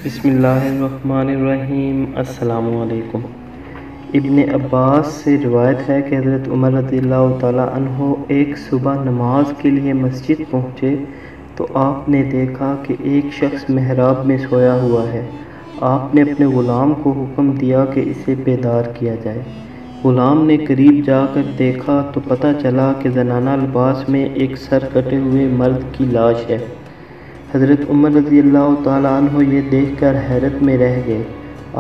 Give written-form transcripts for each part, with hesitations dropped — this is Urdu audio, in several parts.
بسم اللہ الرحمن الرحیم۔ السلام علیکم۔ ابن عباس سے روایت ہے کہ حضرت عمر رضی اللہ تعالیٰ عنہ ایک صبح نماز کے لیے مسجد پہنچے تو آپ نے دیکھا کہ ایک شخص محراب میں سویا ہوا ہے۔ آپ نے اپنے غلام کو حکم دیا کہ اسے بیدار کیا جائے۔ غلام نے قریب جا کر دیکھا تو پتہ چلا کہ زنانہ لباس میں ایک سر کٹے ہوئے مرد کی لاش ہے۔ حضرت عمر رضی اللہ تعالیٰ عنہ یہ دیکھ کر حیرت میں رہ گئے۔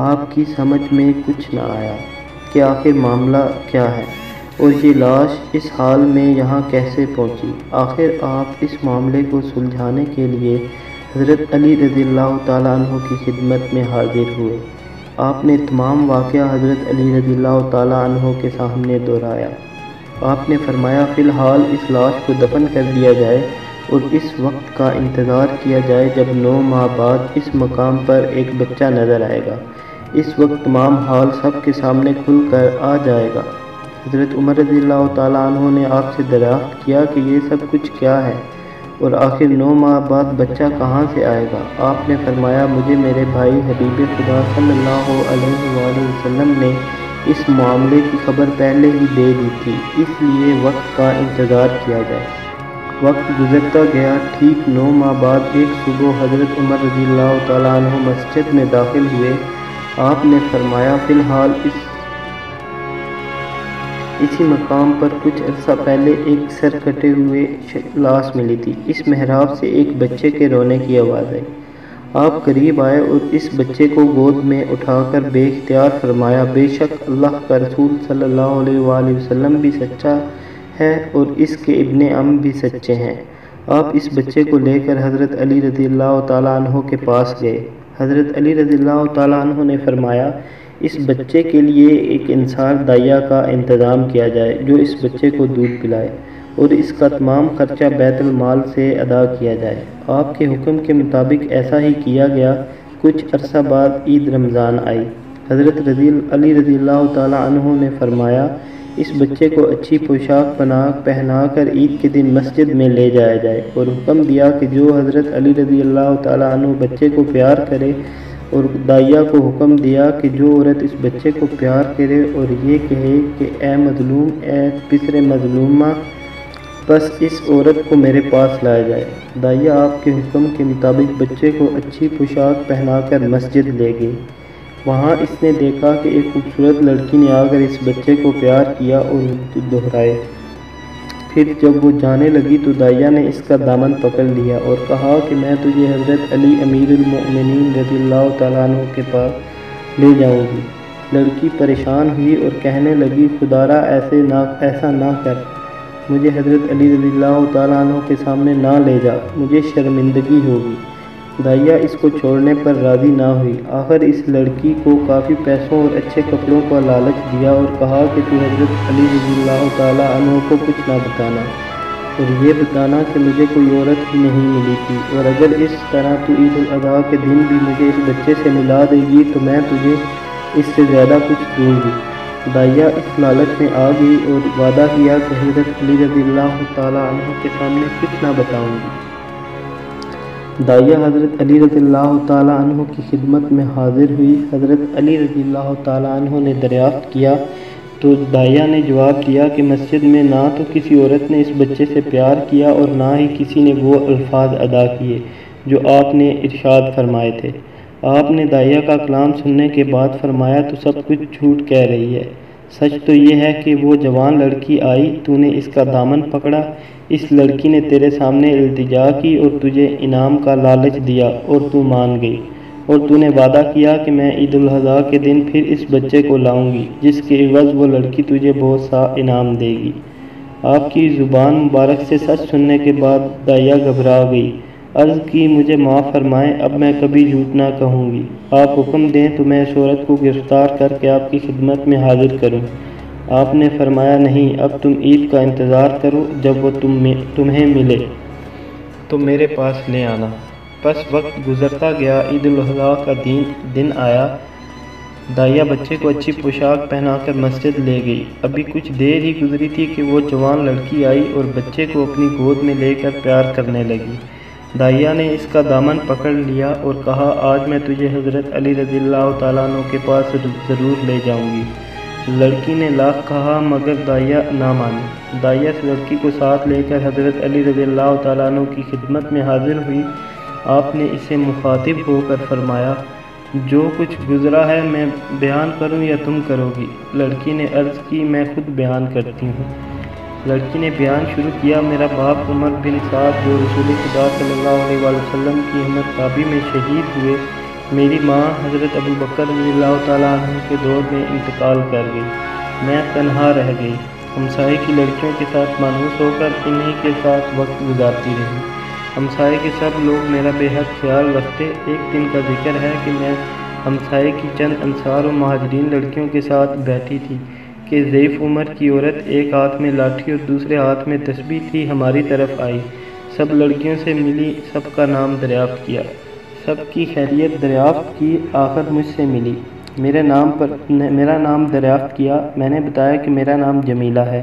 آپ کی سمجھ میں کچھ نہ آیا کہ آخر معاملہ کیا ہے اور یہ لاش اس حال میں یہاں کیسے پہنچی۔ آخر آپ اس معاملے کو سلجھانے کے لیے حضرت علی رضی اللہ تعالیٰ عنہ کی خدمت میں حاضر ہوئے۔ آپ نے تمام واقعہ حضرت علی رضی اللہ تعالیٰ عنہ کے سامنے دہرایا۔ آپ نے فرمایا فی الحال اس لاش کو دفن کر دیا جائے اور اس وقت کا انتظار کیا جائے جب 9 ماہ بعد اس مقام پر ایک بچہ نظر آئے گا۔ اس وقت تمام حال سب کے سامنے کھل کر آ جائے گا۔ حضرت عمر رضی اللہ تعالیٰ عنہ نے آپ سے دریافت کیا کہ یہ سب کچھ کیا ہے اور آخر 9 ماہ بعد بچہ کہاں سے آئے گا؟ آپ نے فرمایا مجھے میرے بھائی حبیب خدا صلی اللہ علیہ وآلہ وسلم نے اس معاملے کی خبر پہلے ہی دے دی تھی، اس لیے وقت کا انتظار کیا جائے۔ وقت گزرتا گیا۔ ٹھیک 9 ماہ بعد ایک صبح حضرت عمر رضی اللہ تعالیٰ عنہ مسجد میں داخل ہوئے۔ آپ نے فرمایا فی الحال اسی مقام پر کچھ عرصہ پہلے ایک سر کٹے ہوئے لاش ملی تھی۔ اس محراب سے ایک بچے کے رونے کی آواز آئی۔ آپ قریب آئے اور اس بچے کو گود میں اٹھا کر بے اختیار فرمایا بے شک اللہ کا رسول صلی اللہ علیہ وآلہ وسلم بھی سچا ہے اور اس کے ابن عم بھی سچے ہیں۔ آپ اس بچے کو لے کر حضرت علی رضی اللہ تعالیٰ عنہ کے پاس گئے۔ حضرت علی رضی اللہ تعالیٰ عنہ نے فرمایا اس بچے کے لیے ایک انصار داعیہ کا انتظام کیا جائے جو اس بچے کو دودھ پلائے اور اس کا تمام خرچہ بیت المال سے ادا کیا جائے۔ آپ کے حکم کے مطابق ایسا ہی کیا گیا۔ کچھ عرصہ بعد عید رمضان آئی۔ حضرت علی رضی اللہ تعالیٰ عنہ نے فرمایا اس بچے کو اچھی پوشاک پہنا کر عید کے دن مسجد میں لے جایا جائے اور حکم دیا کہ جو حضرت علی رضی اللہ تعالیٰ عنہ بچے کو پیار کرے اور داعیہ کو حکم دیا کہ جو عورت اس بچے کو پیار کرے اور یہ کہے کہ اے مظلوم اے پسر مظلومہ بس اس عورت کو میرے پاس لایا جائے۔ داعیہ آپ کے حکم کے مطابق بچے کو اچھی پوشاک پہنا کر مسجد لے گئی۔ وہاں اس نے دیکھا کہ ایک خوبصورت لڑکی نے آ کر اس بچے کو پیار کیا اور دہرائے۔ پھر جب وہ جانے لگی تو داعیہ نے اس کا دامن پکڑ لیا اور کہا کہ میں تجھے حضرت علی امیر المؤمنین رضی اللہ تعالیٰ عنہ کے پاس لے جاؤں گی۔ لڑکی پریشان ہوئی اور کہنے لگی خدارا ایسا نہ کر، مجھے حضرت علی رضی اللہ تعالیٰ عنہ کے سامنے نہ لے جا، مجھے شرمندگی ہوگی۔ داعیہ اس کو چھوڑنے پر راضی نہ ہوئی۔ آخر اس لڑکی کو کافی پیسوں اور اچھے کپڑوں کا لالچ دیا اور کہا کہ تو حضرت علی رضی اللہ تعالیٰ عنہ کو کچھ نہ بتانا اور یہ بتانا کہ مجھے کوئی عورت ہی نہیں ملی تھی اور اگر اس طرح تو عید الاضحیٰ کے دن بھی مجھے اس بچے سے ملا دے گی تو میں تجھے اس سے زیادہ کچھ دوں گی۔ داعیہ اس لالچ میں آ گئی اور وعدہ کیا کہ حضرت علی رضی اللہ تعالیٰ عنہ کے سامنے کچھ نہ بتاؤں گی۔ داعیہ حضرت علی رضی اللہ تعالیٰ عنہ کی خدمت میں حاضر ہوئی۔ حضرت علی رضی اللہ تعالیٰ عنہ نے دریافت کیا تو داعیہ نے جواب دیا کہ مسجد میں نہ تو کسی عورت نے اس بچے سے پیار کیا اور نہ ہی کسی نے وہ الفاظ ادا کیے جو آپ نے ارشاد فرمائے تھے۔ آپ نے داعیہ کا کلام سننے کے بعد فرمایا تو سب کچھ جھوٹ کہہ رہی ہے، سچ تو یہ ہے کہ وہ جوان لڑکی آئی، تو نے اس کا دامن پکڑا، اس لڑکی نے تیرے سامنے التجا کی اور تجھے انعام کا لالچ دیا اور تو مان گئی اور تو نے وعدہ کیا کہ میں عید الاضحیٰ کے دن پھر اس بچے کو لاؤں گی جس کے عوض وہ لڑکی تجھے بہت سا انعام دے گی۔ آپ کی زبان مبارک سے سچ سننے کے بعد داعیہ گھبرا گئی، عرض کی مجھے معاف فرمائیں، اب میں کبھی جھوٹ نہ کہوں گی۔ آپ حکم دیں تو میں اس عورت کو گرفتار کر کے آپ کی خدمت میں حاضر کروں۔ آپ نے فرمایا نہیں، اب تم عید کا انتظار کرو، جب وہ تمہیں ملے تو میرے پاس لے آنا۔ بس وقت گزرتا گیا، عید الاضحیٰ کا دن آیا۔ داعیہ بچے کو اچھی پوشاک پہنا کر مسجد لے گئی۔ ابھی کچھ دیر ہی گزری تھی کہ وہ جوان لڑکی آئی اور بچے کو اپنی گود میں لے کر پیار کرنے لگی۔ داعیہ نے اس کا دامن پکڑ لیا اور کہا آج میں تجھے حضرت علی رضی اللہ تعالیٰ عنہ کے پاس ضرور لے جاؤں گی۔ لڑکی نے لاکھ کہا مگر داعیہ نہ مانی۔ داعیہ اس لڑکی کو ساتھ لے کر حضرت علی رضی اللہ تعالیٰ عنہ کی خدمت میں حاضر ہوئی۔ آپ نے اسے مخاطب ہو کر فرمایا جو کچھ گزرا ہے میں بیان کروں یا تم کرو گی؟ لڑکی نے عرض کی میں خود بیان کرتی ہوں۔ لڑکی نے بیان شروع کیا میرا باپ عمر بن سعد جو رسول خدا صلی اللہ علیہ وآلہ وسلم کی احمد تابی میں شہید ہوئے، میری ماں حضرت ابو بکر رضی اللہ تعالیٰ عنہ کے دور میں انتقال کر گئی۔ میں تنہا رہ گئی، ہمسائے کی لڑکیوں کے ساتھ مانوس ہو کر انہی کے ساتھ وقت گزارتی رہی۔ ہمسائے کے سب لوگ میرا بے حد خیال رکھتے۔ ایک دن کا ذکر ہے کہ میں ہمسائے کی چند انصار و مہاجرین لڑکیوں کے ساتھ بیٹھی تھی کہ ضعیف عمر کی عورت ایک ہاتھ میں لاٹھی اور دوسرے ہاتھ میں تسبیح تھی ہماری طرف آئی۔ سب لڑکیوں سے ملی، سب کا نام دریافت کیا، سب کی خیریت دریافت کی، آخر مجھ سے ملی، میرا نام دریافت کیا۔ میں نے بتایا کہ میرا نام جمیلہ ہے،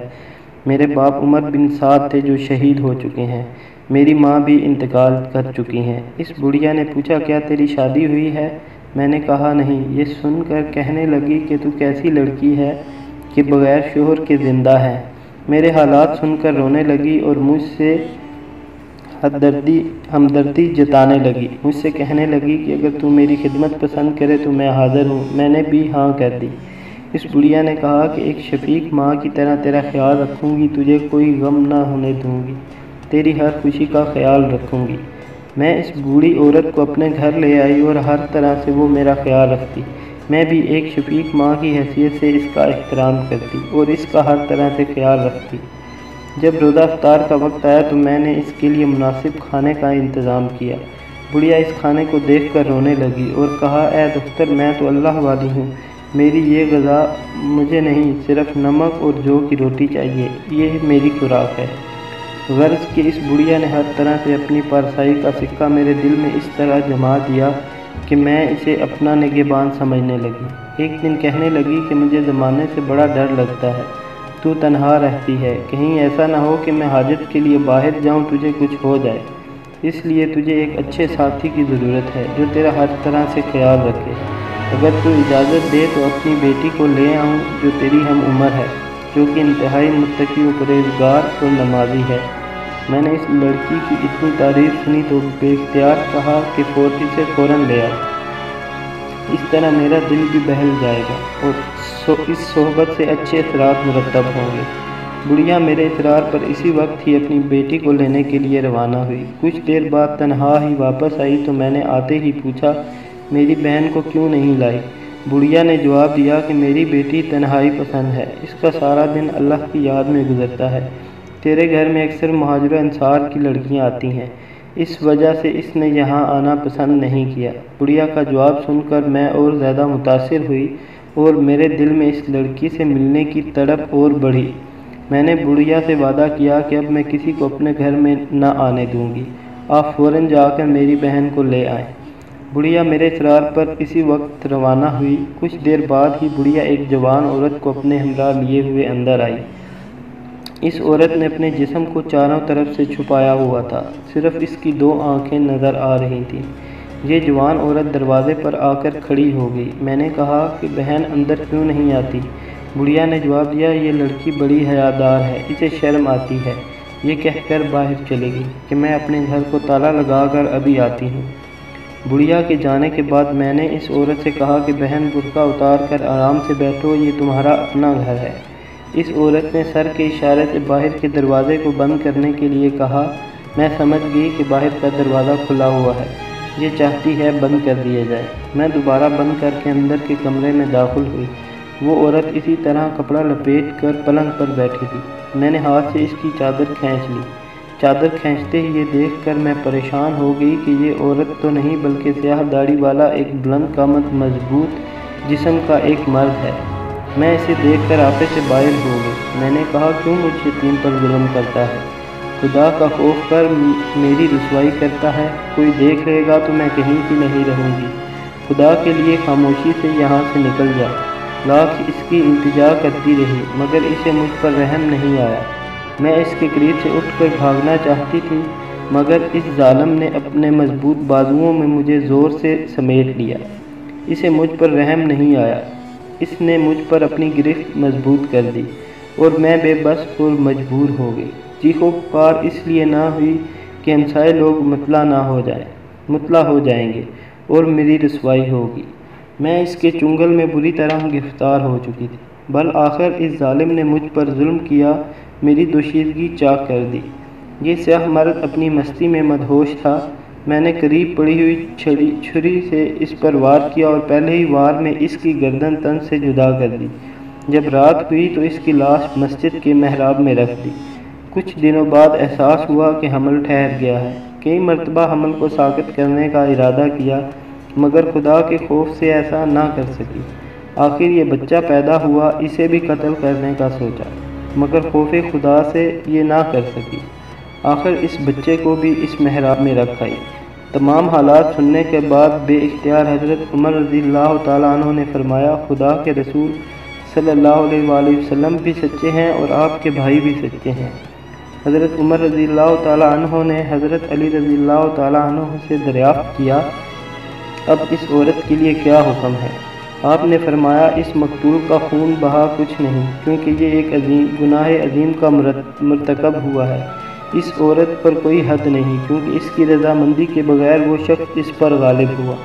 میرے باپ عمر بن سعد تھے جو شہید ہو چکے ہیں، میری ماں بھی انتقال کر چکی ہیں۔ اس بڑھیا نے پوچھا کیا تیری شادی ہوئی ہے؟ میں نے کہا نہیں۔ یہ سن کر کہنے لگی کہ تو کیسی لڑکی ہے کہ بغیر شوہر کے زندہ ہے۔ میرے حالات سن کر رونے لگی اور مجھ سے ہمدردی جتانے لگی، مجھ سے کہنے لگی کہ اگر تو میری خدمت پسند کرے تو میں حاضر ہوں۔ میں نے بھی ہاں کر دی۔ اس بڑھیا نے کہا کہ ایک شفیق ماں کی طرح تیرا خیال رکھوں گی، تجھے کوئی غم نہ ہونے دوں گی، تیری ہر خوشی کا خیال رکھوں گی۔ میں اس بوڑھی عورت کو اپنے گھر لے آئی اور ہر طرح سے وہ میرا خیال رکھتی۔ میں بھی ایک شفیق ماں کی حیثیت سے اس کا احترام کرتی اور اس کا ہر طرح سے خیال رکھتی۔ جب روزہ افطار کا وقت آیا تو میں نے اس کے لیے مناسب کھانے کا انتظام کیا۔ بڑھیا اس کھانے کو دیکھ کر رونے لگی اور کہا اے دختر میں تو اللہ والی ہوں، میری یہ غذا مجھے نہیں، صرف نمک اور جو کی روٹی چاہیے، یہ میری خوراک ہے۔ غرض کہ اس بڑھیا نے ہر طرح سے اپنی پارسائی کا سکہ میرے دل میں اس طرح جما دیا کہ میں اسے اپنا نگہبان سمجھنے لگی۔ ایک دن کہنے لگی کہ مجھے زمانے سے بڑا ڈر لگتا ہے، تو تنہا رہتی ہے، کہیں ایسا نہ ہو کہ میں حاجت کے لیے باہر جاؤں تجھے کچھ ہو جائے، اس لیے تجھے ایک اچھے ساتھی کی ضرورت ہے جو تیرا ہر طرح سے خیال رکھے۔ اگر تو اجازت دے تو اپنی بیٹی کو لے آؤں جو تیری ہم عمر ہے، جو کہ انتہائی متقی و پرہیزگار اور نمازی ہے۔ میں نے اس لڑکی کی اتنی تعریف سنی تو بے اختیار کہا کہ اسے فوراً لے آ، اس طرح میرا دل بھی بہل جائے گا اور اس صحبت سے اچھے اثرات مرتب ہوں گے۔ بڑھیا میرے اصرار پر اسی وقت ہی اپنی بیٹی کو لینے کے لیے روانہ ہوئی۔ کچھ دیر بعد تنہا ہی واپس آئی تو میں نے آتے ہی پوچھا میری بہن کو کیوں نہیں لائی؟ بڑھیا نے جواب دیا کہ میری بیٹی تنہائی پسند ہے، اس کا سارا دن اللہ کی یاد میں گزرتا ہے، تیرے گھر میں اکثر مہاجر و انصار کی لڑکیاں آتی ہیں، اس وجہ سے اس نے یہاں آنا پسند نہیں کیا۔ بڑھیا کا جواب سن کر میں اور زیادہ متاثر ہوئی اور میرے دل میں اس لڑکی سے ملنے کی تڑپ اور بڑھی۔ میں نے بڑھیا سے وعدہ کیا کہ اب میں کسی کو اپنے گھر میں نہ آنے دوں گی، آپ فوراً جا کر میری بہن کو لے آئیں۔ بڑھیا میرے اصرار پر اسی وقت روانہ ہوئی۔ کچھ دیر بعد ہی بڑھیا ایک جوان عورت کو اپنے ہمراہ لیے ہوئے اندر آئی۔ اس عورت نے اپنے جسم کو چاروں طرف سے چھپایا ہوا تھا، صرف اس کی 2 آنکھیں نظر آ رہی تھیں۔ یہ جوان عورت دروازے پر آ کر کھڑی ہو گئی۔ میں نے کہا کہ بہن اندر کیوں نہیں آتی؟ بڑھیا نے جواب دیا یہ لڑکی بڑی حیادار ہے، اسے شرم آتی ہے، یہ کہہ کر باہر چلے گئی کہ میں اپنے گھر کو تالا لگا کر ابھی آتی ہوں۔ بڑھیا کے جانے کے بعد میں نے اس عورت سے کہا کہ بہن برقع اتار کر آرام سے بیٹھو، یہ تمہارا اپنا گھر ہے۔ اس عورت نے سر کے اشارے سے باہر کے دروازے کو بند کرنے کے لیے کہا۔ میں سمجھ گئی کہ باہر کا دروازہ کھلا ہوا ہے، یہ چاہتی ہے بند کر دیا جائے۔ میں دوبارہ بند کر کے اندر کے کمرے میں داخل ہوئی۔ وہ عورت اسی طرح کپڑا لپیٹ کر پلنگ پر بیٹھی تھی۔ میں نے ہاتھ سے اس کی چادر کھینچ لی۔ چادر کھینچتے ہی یہ دیکھ کر میں پریشان ہو گئی کہ یہ عورت تو نہیں بلکہ سیاہ داڑھی والا ایک بلند قامت مضبوط جسم کا ایک مرد ہے۔ میں اسے دیکھ کر آپے سے باہر ہو گئی۔ میں نے کہا کیوں مجھ یتیم پر ظلم کرتا ہے؟ خدا کا خوف کر میری رسوائی کرتا ہے، کوئی دیکھ لے گا تو میں کہیں کی نہیں رہوں گی، خدا کے لیے خاموشی سے یہاں سے نکل جا۔ لاکھ اس کی التجا کرتی رہی مگر اسے مجھ پر رحم نہیں آیا۔ میں اس کے قریب سے اٹھ کر بھاگنا چاہتی تھی مگر اس ظالم نے اپنے مضبوط بازوؤں میں مجھے زور سے سمیٹ لیا۔ اسے مجھ پر رحم نہیں آیا۔ اس نے مجھ پر اپنی گرفت مضبوط کر دی اور میں بے بس اور مجبور ہو گئی۔ چیخو پکار اس لیے نہ ہوئی کہ ہمسائے لوگ مطلع ہو جائیں گے اور میری رسوائی ہوگی۔ میں اس کے چنگل میں بری طرح گرفتار ہو چکی تھی۔ بالآخر اس ظالم نے مجھ پر ظلم کیا، میری دوشیزگی چاک کر دی۔ یہ سیاہ مرد اپنی مستی میں مدہوش تھا۔ میں نے قریب پڑی ہوئی چھری سے اس پر وار کیا اور پہلے ہی وار میں اس کی گردن تن سے جدا کر دی۔ جب رات ہوئی تو اس کی لاش مسجد کے محراب میں رکھ دی۔ کچھ دنوں بعد احساس ہوا کہ حمل ٹھہر گیا ہے۔ کئی مرتبہ حمل کو ساقط کرنے کا ارادہ کیا، مگر خدا کے خوف سے ایسا نہ کر سکی۔ آخر یہ بچہ پیدا ہوا، اسے بھی قتل کرنے کا سوچا، مگر خوف خدا سے یہ نہ کر سکی۔ آخر اس بچے کو بھی اس محراب میں رکھ آئی۔ تمام حالات سننے کے بعد بے اختیار حضرت عمر رضی اللہ تعالیٰ عنہ نے فرمایا، خدا کے رسول صلی اللہ علیہ وآلہ وسلم بھی سچے ہیں اور آپ کے بھائی بھی سچے ہیں۔ حضرت عمر رضی اللہ تعالیٰ عنہ نے حضرت علی رضی اللہ تعالیٰ عنہ سے دریافت کیا، اب اس عورت کے لیے کیا حکم ہے؟ آپ نے فرمایا، اس مقتول کا خون بہا کچھ نہیں، کیونکہ یہ ایک گناہ عظیم کا مرتکب ہوا ہے۔ اس عورت پر کوئی حد نہیں، کیونکہ اس کی رضامندی کے بغیر وہ شخص اس پر غالب ہوا۔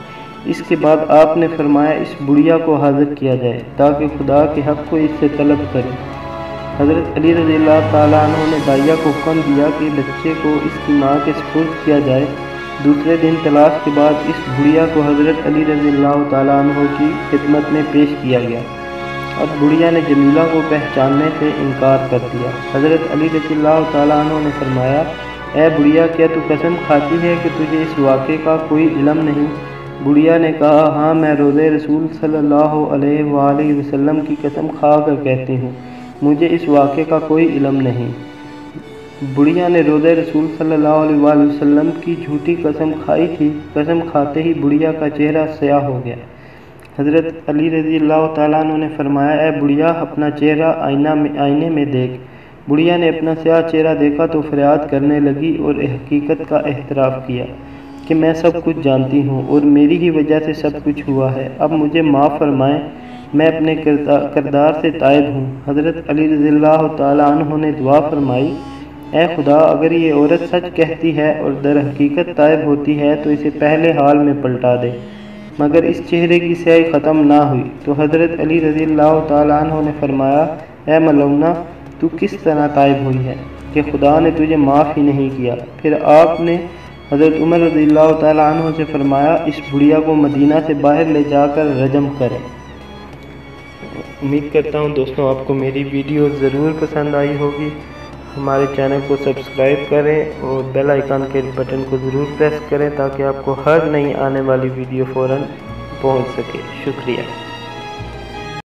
اس کے بعد آپ نے فرمایا، اس بڑھیا کو حاضر کیا جائے تاکہ خدا کے حق کو اس سے طلب کرے۔ حضرت علی رضی اللہ تعالیٰ عنہ نے داعیہ کو حکم دیا کہ بچے کو اس کی ماں کے سپرد کیا جائے۔ دوسرے دن تلاش کے بعد اس بڑھیا کو حضرت علی رضی اللہ تعالیٰ عنہ کی خدمت میں پیش کیا گیا۔ اب بڑھیا نے جمیلہ کو پہچاننے سے انکار کر دیا۔ حضرت علی رضی اللہ تعالیٰ عنہ نے فرمایا، اے بڑھیا، کیا تو قسم کھاتی ہے کہ تجھے اس واقعے کا کوئی علم نہیں؟ بڑھیا نے کہا، ہاں، میں روضہ رسول صلی اللہ علیہ وآلہ وسلم کی قسم کھا کر کہتی ہوں، مجھے اس واقعے کا کوئی علم نہیں۔ بڑھیا نے روضہ رسول صلی اللہ علیہ وآلہ وسلم کی جھوٹی قسم کھائی تھی۔ قسم کھاتے ہی بڑھیا کا چہرہ سیاہ ہو گیا۔ حضرت علی رضی اللہ تعالیٰ عنہ نے فرمایا، اے بڑھیا، اپنا چہرہ آئینے میں دیکھ۔ بڑھیا نے اپنا سیاہ چہرہ دیکھا تو فریاد کرنے لگی اور حقیقت کا اعتراف کیا کہ میں سب کچھ جانتی ہوں اور میری ہی وجہ سے سب کچھ ہوا ہے، اب مجھے معاف فرمائیں، میں اپنے کردار سے تائب ہوں۔ حضرت علی رضی اللہ تعالیٰ عنہ نے دعا فرمائی، اے خدا، اگر یہ عورت سچ کہتی ہے اور در حقیقت تائب ہوتی ہے تو اسے پہلے حال میں پلٹا دے۔ مگر اس چہرے کی سیاہی ختم نہ ہوئی تو حضرت علی رضی اللہ تعالیٰ عنہ نے فرمایا، اے ملعونہ، تو کس طرح تائب ہوئی ہے کہ خدا نے تجھے معاف ہی نہیں کیا؟ پھر آپ نے حضرت عمر رضی اللہ تعالیٰ عنہ سے فرمایا، اس بڑھیا کو مدینہ سے باہر لے جا کر رجم کریں۔ امید کرتا ہوں دوستوں آپ کو میری ویڈیو ضرور پسند آئی ہوگی۔ ہمارے چینل کو سبسکرائب کریں اور بیل آئیکن کے بٹن کو ضرور پریس کریں تاکہ آپ کو ہر نئی آنے والی ویڈیو فوراً پہنچ سکے۔ شکریہ۔